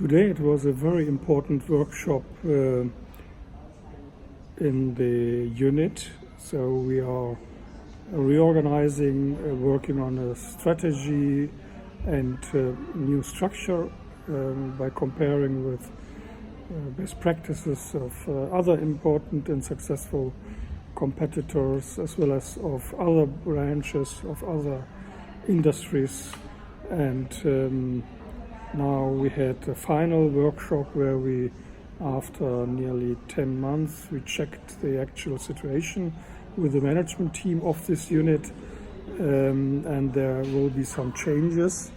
Today it was a very important workshop in the unit. So we are reorganizing, working on a strategy and new structure by comparing with best practices of other important and successful competitors, as well as of other branches of other industries. And now we had a final workshop where we, after nearly 10 months, we checked the actual situation with the management team of this unit, and there will be some changes,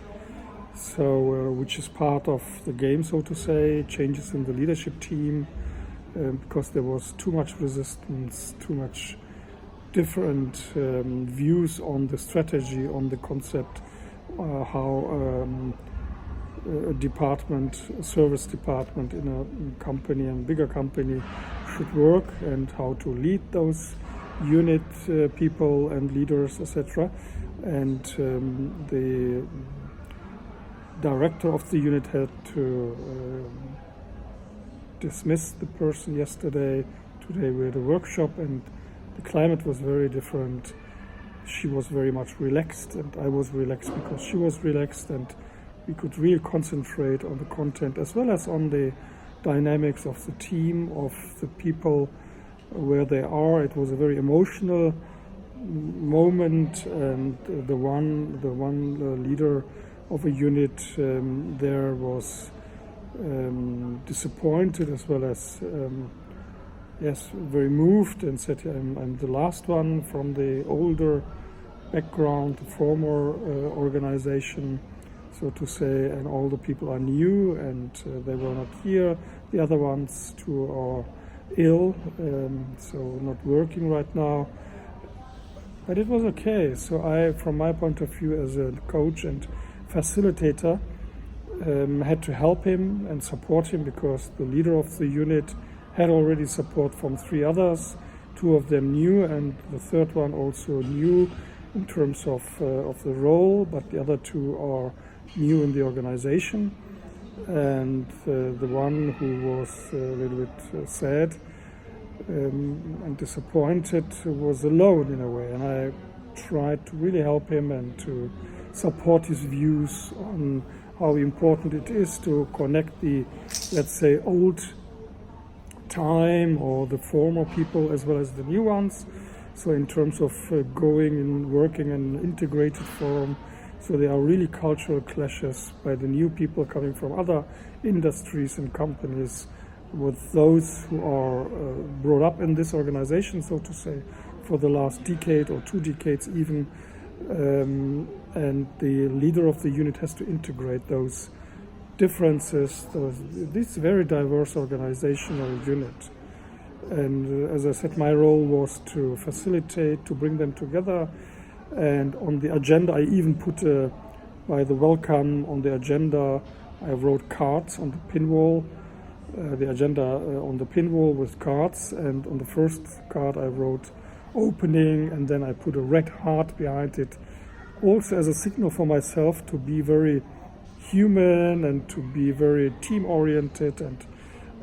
so which is part of the game, so to say, changes in the leadership team, because there was too much resistance, too much different views on the strategy, on the concept, how a service department in a company, and bigger company, should work, and how to lead those unit people and leaders, etc. And the director of the unit had to dismiss the person yesterday. Today we had a workshop, and the climate was very different. She was very much relaxed, and I was relaxed because she was relaxed, and we could really concentrate on the content as well as on the dynamics of the team, of the people, where they are. It was a very emotional moment, and the one leader of a unit there was disappointed, as well as very moved, and said, I'm the last one from the older background, the former organization, so to say, and all the people are new, and they were not here. The other ones too are ill, so not working right now. But it was okay. So I, from my point of view as a coach and facilitator, had to help him and support him, because the leader of the unit had already support from 3 others, 2 of them new, and the third one also new in terms of the role, but the other 2 are new in the organization. And the one who was a little bit sad and disappointed was alone in a way, and I tried to really help him and to support his views on how important it is to connect the, let's say, old time or the former people as well as the new ones. So in terms of going and working in an integrated form, so there are really cultural clashes by the new people coming from other industries and companies with those who are brought up in this organization, so to say, for the last decade or 2 decades even. And the leader of the unit has to integrate those differences, this very diverse organizational unit. And as I said, my role was to facilitate, to bring them together. And on the agenda, I even put, by the welcome on the agenda, I wrote cards on the pin wall, the agenda on the pin wall with cards. And on the first card, I wrote opening, and then I put a red heart behind it, also as a signal for myself to be very human and to be very team-oriented and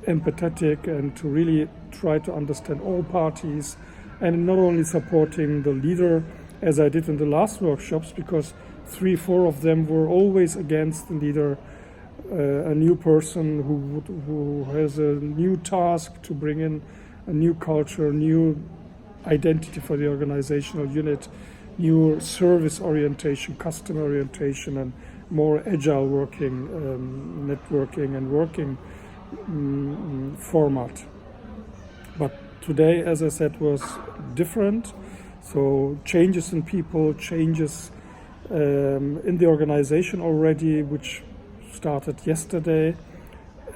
empathetic, and to really try to understand all parties, and not only supporting the leader as I did in the last workshops, because 3-4 of them were always against the leader, a new person who has a new task to bring in a new culture, new identity for the organizational unit, new service orientation, customer orientation, and more agile working, networking and working format. But today, as I said, was different. So changes in people, changes in the organization already, which started yesterday.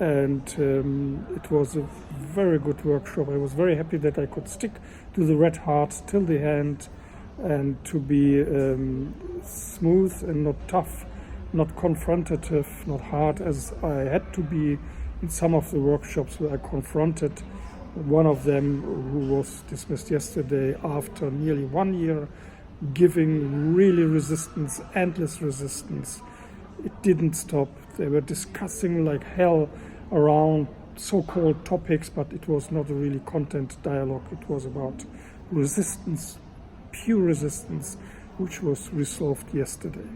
And it was a very good workshop. I was very happy that I could stick to the red heart till the end, and to be smooth and not tough, not confrontative, not hard as I had to be in some of the workshops where I confronted one of them who was dismissed yesterday after nearly 1 year, giving really resistance, endless resistance. It didn't stop. They were discussing like hell around so-called topics, but it was not a really content dialogue. It was about resistance, pure resistance, which was resolved yesterday.